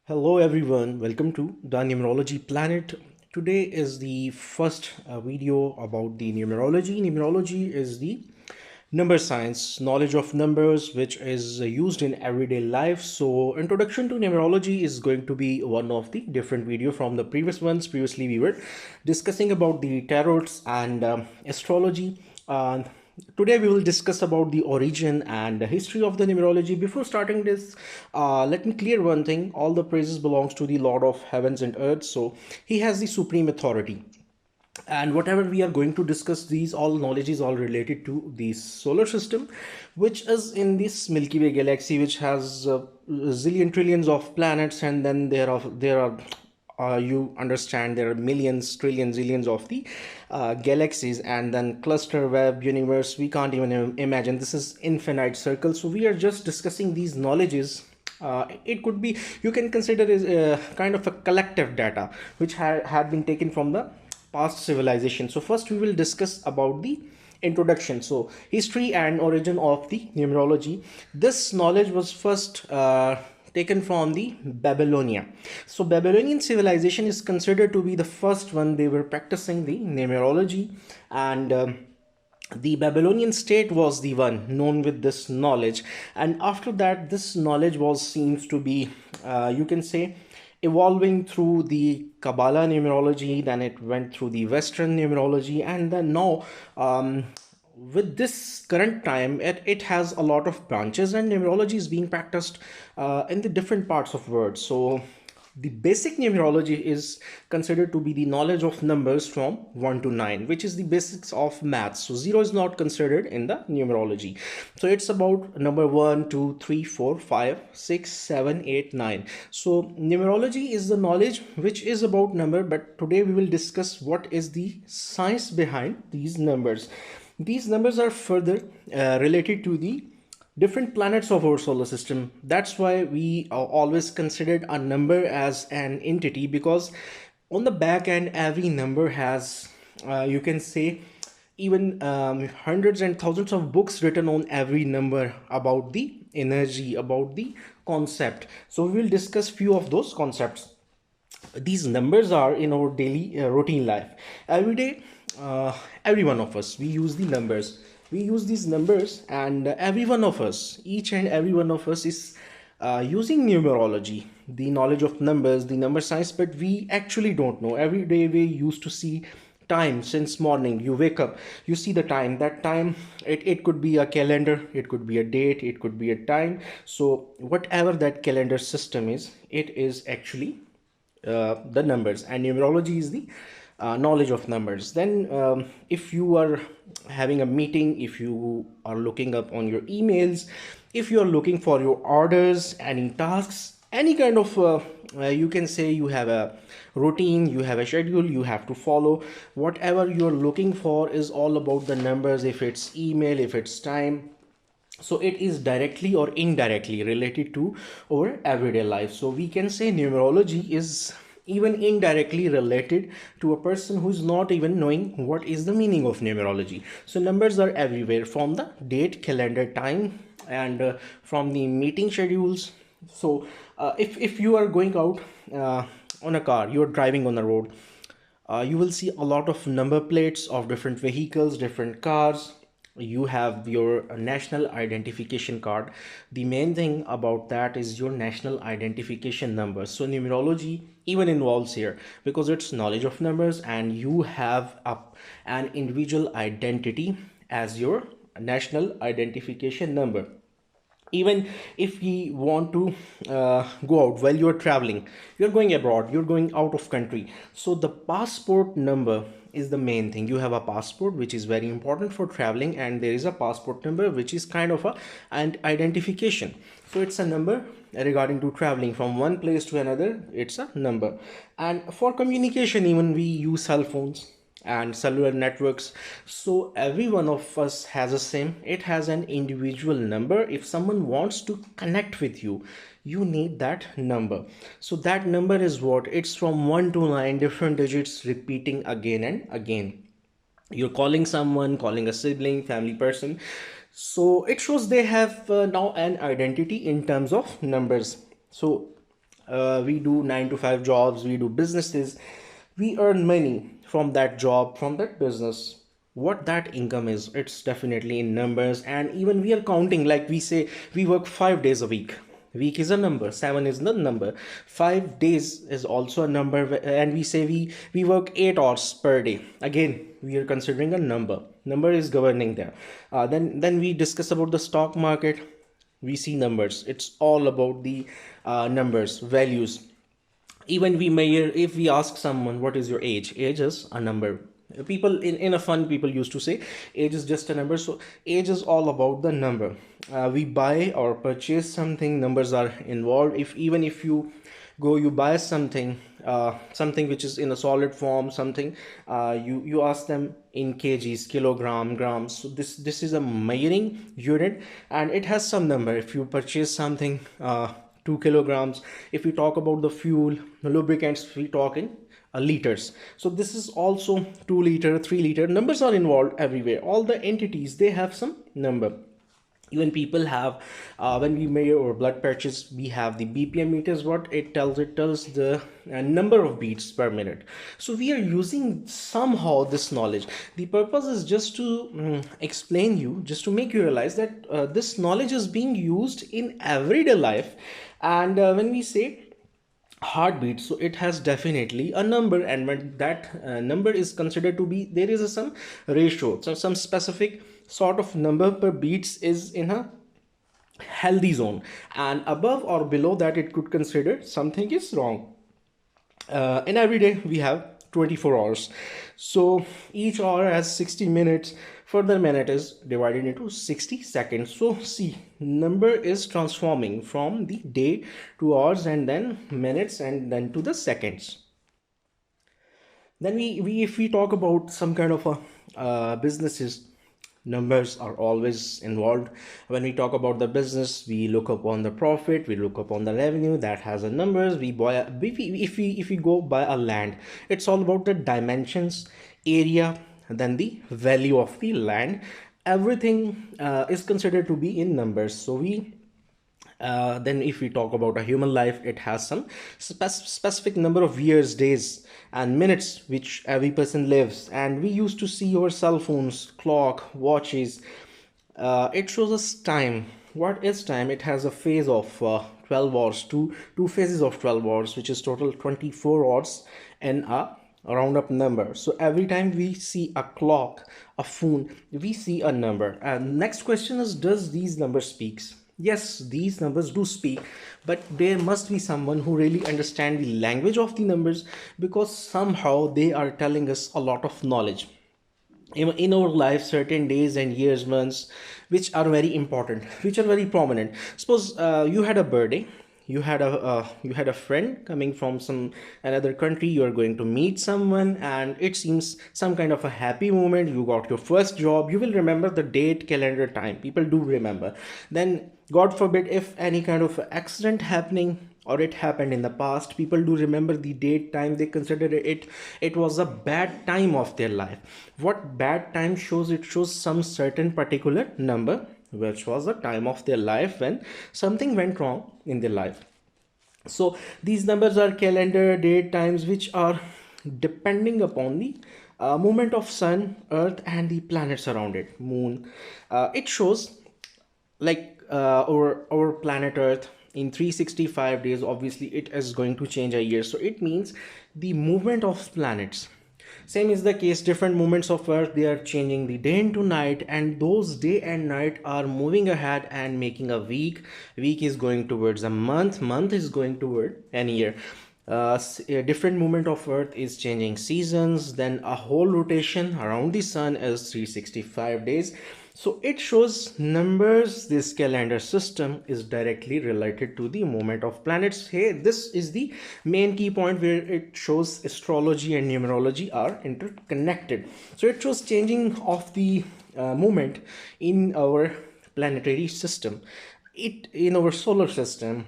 Hello everyone, welcome to the Numerology Planet. Today is the first video about the numerology. Numerology is the number science, knowledge of numbers, which is used in everyday life. So introduction to numerology is going to be one of the different video from the previous ones. Previously we were discussing about the tarots and astrology. Today we will discuss about the origin and the history of the numerology. Before starting this, let me clear one thing. All the praises belongs to the Lord of heavens and earth. So he has the supreme authority, and whatever we are going to discuss, these all knowledge is all related to the solar system, which is in this Milky Way galaxy, which has zillion trillions of planets, and then there are you understand, there are millions, trillions, zillions of the galaxies, and then cluster web universe. We can't even imagine. This is infinite circle. So we are just discussing these knowledges. It could be, you can consider as a kind of a collective data which had been taken from the past civilization. So first we will discuss about the introduction. So history and origin of the numerology. This knowledge was first taken from the Babylonia. So Babylonian civilization is considered to be the first one. They were practicing the numerology, and the Babylonian state was the one known with this knowledge. And after that, this knowledge was seems to be, you can say, evolving through the Kabbalah numerology. Then it went through the Western numerology, and then now, with this current time, it has a lot of branches, and numerology is being practiced in the different parts of world. So the basic numerology is considered to be the knowledge of numbers from 1 to 9, which is the basics of maths. So 0 is not considered in the numerology. So it's about number 1, 2, 3, 4, 5, 6, 7, 8, 9. So numerology is the knowledge which is about number, but today we will discuss what is the science behind these numbers. These numbers are further related to the different planets of our solar system. That's why we always considered a number as an entity, because on the back end every number has, you can say, even hundreds and thousands of books written on every number about the energy, about the concept. So we will discuss few of those concepts. These numbers are in our daily routine life. Every day, every one of us, we use the numbers. We use these numbers, and every one of us, each and every one of us is using numerology, the knowledge of numbers, the number science, but we actually don't know. Every day we used to see time. Since morning you wake up, you see the time. That time, it could be a calendar, it could be a date, it could be a time. So whatever that calendar system is, it is actually the numbers, and numerology is the knowledge of numbers. Then if you are having a meeting, if you are looking up on your emails, if you are looking for your orders, any tasks, any kind of you can say you have a routine, you have a schedule you have to follow. Whatever you're looking for is all about the numbers. If it's email, if it's time, so it is directly or indirectly related to our everyday life. So we can say numerology is even indirectly related to a person who's not even knowing what is the meaning of numerology. So numbers are everywhere, from the date, calendar, time, and from the meeting schedules. So if you are going out on a car, you're driving on the road, you will see a lot of number plates of different vehicles, different cars. You have your national identification card. The main thing about that is your national identification number. So numerology even involves here, because it's knowledge of numbers, and you have an individual identity as your national identification number. Even if we want to go out while you're traveling, you're going abroad, you're going out of country, so the passport number is the main thing. You have a passport, which is very important for traveling, and there is a passport number which is kind of an identification. So it's a number regarding to traveling from one place to another. It's a number. And for communication, even we use cell phones and cellular networks. So every one of us has a SIM. It has an individual number. If someone wants to connect with you, you need that number. So that number is what? It's from 1 to 9 different digits repeating again and again. You're calling someone, calling a sibling, family person. So it shows they have now an identity in terms of numbers. So we do 9 to 5 jobs, we do businesses, we earn money from that job, from that business. What that income is, it's definitely in numbers. And even we are counting, like we say we work 5 days a week. Week is a number, 7 is the number, 5 days is also a number. And we say we work 8 hours per day, again we are considering a number is governing there. Then we discuss about the stock market. We see numbers, it's all about the numbers, values. Even we measure, if we ask someone what is your age is a number. People in a fun, people used to say age is just a number. So age is all about the number. We buy or purchase something, numbers are involved. If even if you go, you buy something, something which is in a solid form, something, you ask them in kgs, kilogram, grams. So this is a measuring unit, and it has some number. If you purchase something, 2 kilograms. If we talk about the fuel, the lubricants, we talk in liters. So this is also 2 liter, 3 liter. Numbers are involved everywhere. All the entities, they have some number. Even people have, when we measure our blood pressures, we have the bpm meters. What it tells the number of beats per minute. So we are using somehow this knowledge. The purpose is just to explain you, just to make you realize that this knowledge is being used in everyday life. And when we say heartbeat, so it has definitely a number, and when that number is considered to be, there is some ratio, so some specific sort of number per beats is in a healthy zone, and above or below that it could consider something is wrong. In every day we have 24 hours, so each hour has 60 minutes. Further minute is divided into 60 seconds. So see, number is transforming from the day to hours, and then minutes, and then to the seconds. Then we if we talk about some kind of a businesses, numbers are always involved. When we talk about the business, we look upon the profit, we look upon the revenue, that has a numbers. We buy if we go buy a land, it's all about the dimensions, area, then the value of the land. Everything is considered to be in numbers. So we then if we talk about a human life, it has some specific number of years, days, and minutes which every person lives. And we used to see our cell phones, clock, watches. It shows us time. What is time? It has a phase of 12 hours, two phases of 12 hours, which is total 24 hours and a round up number. So every time we see a clock, a phone, we see a number. And next question is, does these numbers speaks? Yes, these numbers do speak, but there must be someone who really understand the language of the numbers, because somehow they are telling us a lot of knowledge in our life. Certain days and years, months, which are very important, which are very prominent. Suppose you had a birthday, you had a friend coming from some another country, you are going to meet someone, and it seems some kind of a happy moment. You got your first job, you will remember the date, calendar, time, people do remember. Then god forbid if any kind of accident happening, or it happened in the past, people do remember the date, time. They consider it was a bad time of their life. What bad time shows? It shows some certain particular number, which was the time of their life when something went wrong in their life. So these numbers are calendar, date, times, which are depending upon the movement of sun, earth, and the planets around it, moon. It shows like our planet earth in 365 days, obviously it is going to change a year. So it means the movement of planets. Same is the case, different movements of earth, they are changing the day into night, and those day and night are moving ahead and making a week. Week is going towards a month, month is going toward an year. A different movement of earth is changing seasons. Then a whole rotation around the sun is 365 days. So it shows numbers. This calendar system is directly related to the movement of planets. Here, this is the main key point where it shows astrology and numerology are interconnected. So it shows changing of the movement in our planetary system, in our solar system.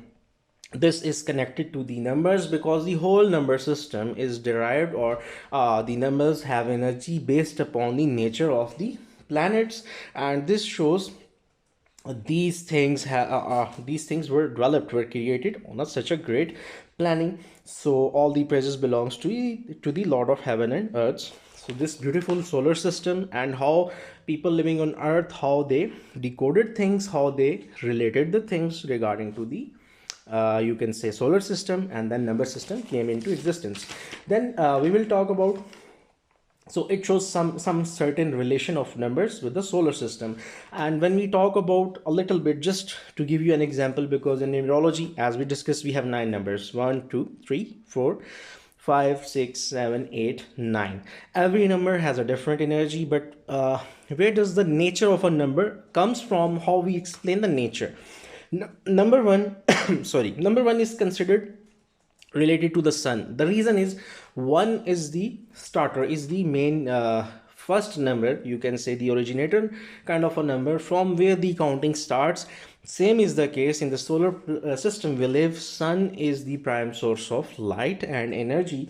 This is connected to the numbers, because the whole number system is derived, or the numbers have energy based upon the nature of the planets. And this shows these things were developed, were created on such a great planning. So all the praises belongs to the Lord of heaven and earth. So this beautiful solar system, and how people living on earth, how they decoded things, how they related the things regarding to the you can say solar system, and then number system came into existence. Then we will talk about, so it shows some certain relation of numbers with the solar system. And when we talk about a little bit, just to give you an example, because in numerology, as we discussed, we have 9 numbers: 1, 2, 3, 4, 5, 6, 7, 8, 9. Every number has a different energy, but where does the nature of a number comes from? How we explain the nature? Number one sorry, number one is considered related to the sun. The reason is, one is the starter, is the main first number, you can say the originator kind of a number from where the counting starts. Same is the case in the solar system we live. Sun is the prime source of light and energy,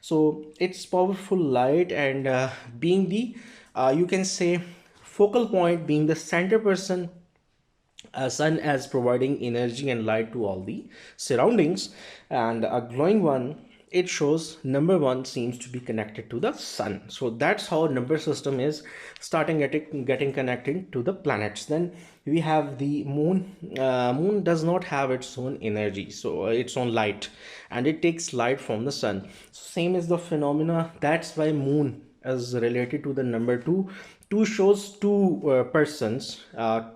so it's powerful light, and being the you can say focal point, being the center person, sun as providing energy and light to all the surroundings. And a glowing one, it shows number one seems to be connected to the sun. So that's how number system is starting getting connected to the planets. Then we have the moon. Moon does not have its own energy, so its own light, and it takes light from the sun. Same is the phenomena. That's why moon is related to the number two. Two shows two persons,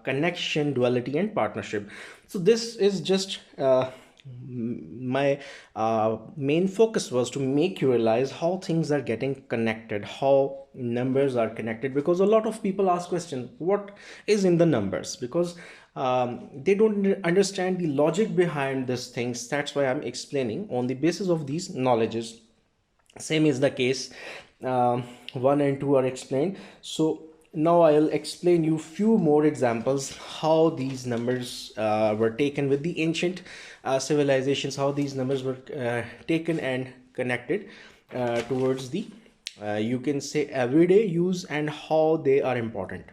connection, duality, and partnership. So this is just my main focus was to make you realize how things are getting connected, how numbers are connected, because a lot of people ask question, what is in the numbers? Because they don't understand the logic behind these things. That's why I'm explaining on the basis of these knowledges. Same is the case, 1 and 2 are explained. So now I'll explain you few more examples how these numbers were taken with the ancient civilizations, how these numbers were taken and connected towards the you can say everyday use, and how they are important.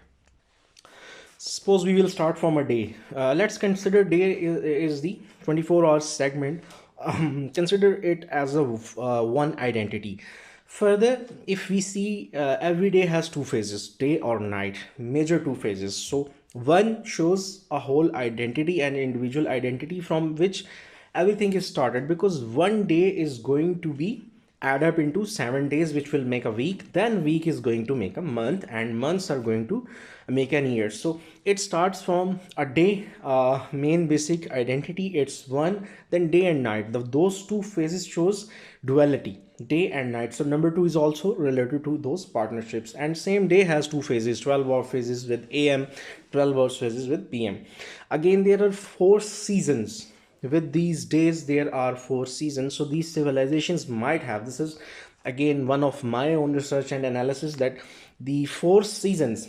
Suppose we will start from a day. Let's consider day is the 24 hours segment. Consider it as a one identity. Further, if we see every day has two phases, day or night, major two phases. So one shows a whole identity and individual identity from which everything is started, because one day is going to be add up into 7 days, which will make a week. Then week is going to make a month, and months are going to make an year. So it starts from a day, main basic identity, it's one. Then day and night, those two phases shows duality, day and night. So number two is also related to those partnerships. And same day has two phases, 12-hour phases with am, 12-hour phases with pm. Again, there are 4 seasons. With these days there are 4 seasons. So these civilizations might have, this is again one of my own research and analysis, that the 4 seasons,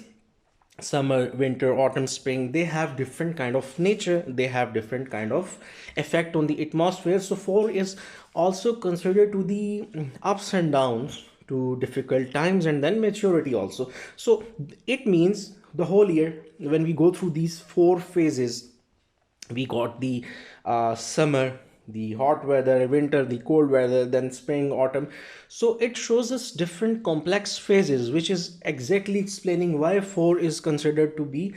summer, winter, autumn, spring, they have different kind of nature, they have different kind of effect on the atmosphere. So 4 is also considered to the ups and downs, to difficult times, and then maturity also. So it means the whole year, when we go through these 4 phases, we got the summer, the hot weather, winter, the cold weather, then spring, autumn. So it shows us different complex phases, which is exactly explaining why 4 is considered to be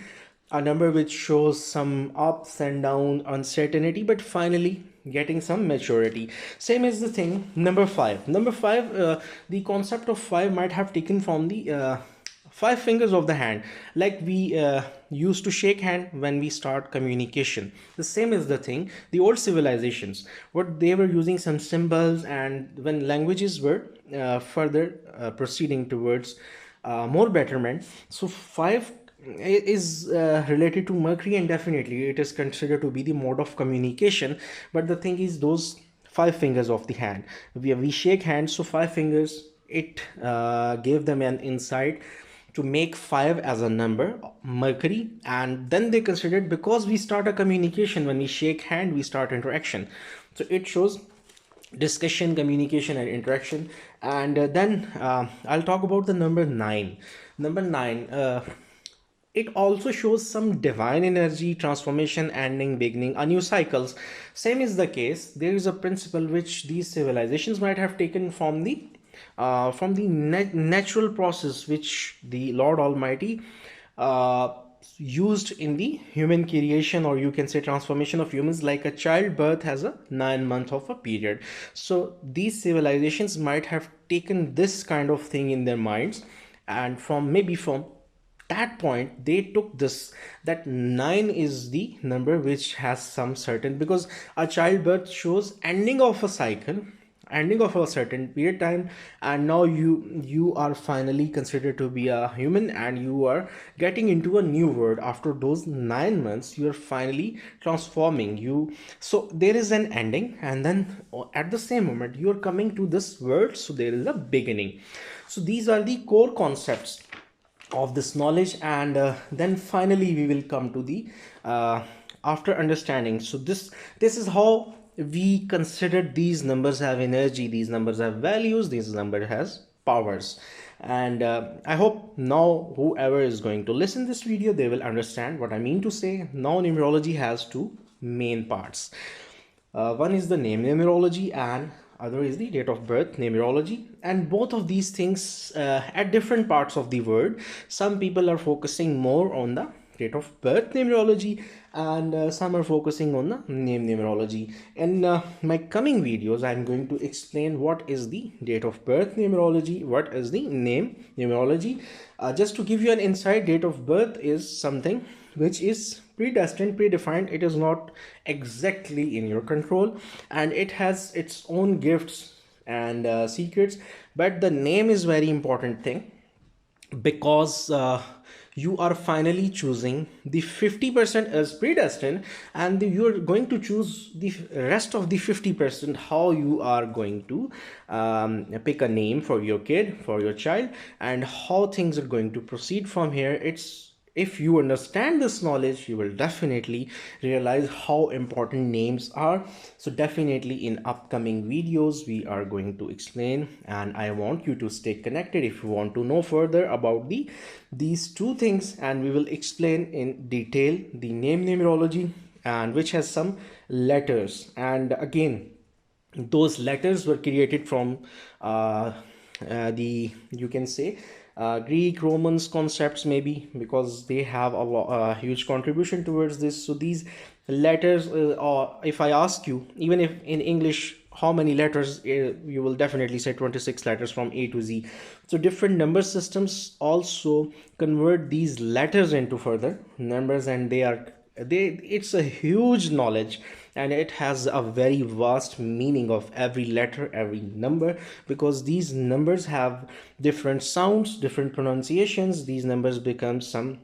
a number which shows some ups and downs, uncertainty, but finally getting some maturity. Same is the thing number 5. Number 5, the concept of 5 might have taken from the 5 fingers of the hand, like we used to shake hand when we start communication. The same is the thing, the old civilizations, what they were using some symbols, and when languages were further proceeding towards more betterment. So 5 is related to Mercury, and definitely it is considered to be the mode of communication. But the thing is, those 5 fingers of the hand, we shake hands, so 5 fingers, it gave them an insight to make 5 as a number, Mercury. And then they considered, because we start a communication when we shake hand, we start interaction. So it shows discussion, communication, and interaction. And then I'll talk about the number 9. Number 9, it also shows some divine energy, transformation, ending, beginning, a new cycles. Same is the case. There is a principle which these civilizations might have taken from the natural process which the Lord Almighty uh, used in the human creation, or you can say transformation of humans. Like a childbirth has a 9 month of a period, so these civilizations might have taken this kind of thing in their minds, and from that point they took this, that 9 is the number which has some certain, because a childbirth shows ending of a cycle, ending of a certain period time, and now you are finally considered to be a human, and you are getting into a new world. After those 9 months you are finally transforming you, so there is an ending, and then at the same moment you are coming to this world, so there is a beginning. So these are the core concepts of this knowledge, and then finally we will come to the after understanding. So this is how we consider these numbers have energy, these numbers have values, these number has powers. And I hope now whoever is going to listen this video, they will understand what I mean to say. Now numerology has two main parts. One is the name numerology, and other is the date of birth numerology, and both of these things at different parts of the world, some people are focusing more on the date of birth numerology, and some are focusing on the name numerology. In my coming videos I'm going to explain what is the date of birth numerology, what is the name numerology. Just to give you an insight, date of birth is something which is predestined, predefined. It is not exactly in your control, and it has its own gifts and secrets. But the name is very important thing, because you are finally choosing the 50% as predestined, and you're going to choose the rest of the 50%, how you are going to pick a name for your kid, for your child, and how things are going to proceed from here. It's, if you understand this knowledge, you will definitely realize how important names are. So definitely in upcoming videos we are going to explain, and I want you to stay connected if you want to know further about these two things, and we will explain in detail the name numerology, and which has some letters. And again, those letters were created from the, you can say, Greek, Romans concepts, maybe, because they have a huge contribution towards this. So these letters, or if I ask you, even if in English, how many letters, you will definitely say 26 letters from A to Z. So different number systems also convert these letters into further numbers, and it's a huge knowledge, and it has a very vast meaning of every letter, every number, because these numbers have different sounds, different pronunciations. These numbers become some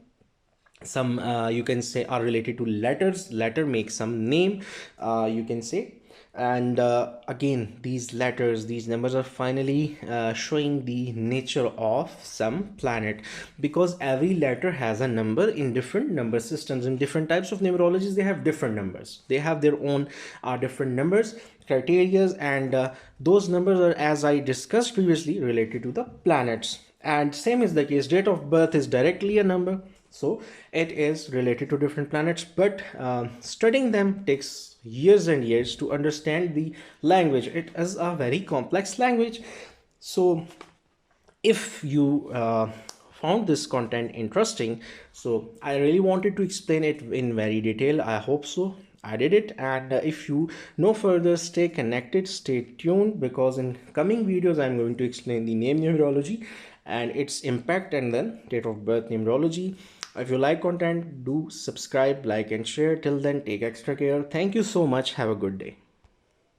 you can say are related to letters. Letter makes some name, you can say. And again, these letters, these numbers are finally showing the nature of some planet, because every letter has a number. In different number systems, in different types of numerologies, they have different numbers, they have their own different numbers, criterias, and those numbers are, as I discussed previously, related to the planets. And same is the case, date of birth is directly a number, so it is related to different planets. But studying them takes years and years to understand the language. It is a very complex language. So if you found this content interesting, so I really wanted to explain it in very detail. I hope so I did it. And if you know further, stay connected, stay tuned, because in coming videos I'm going to explain the name numerology and its impact, and then date of birth numerology. If you like content, do subscribe, like, and share. Till then, take extra care. Thank you so much. Have a good day.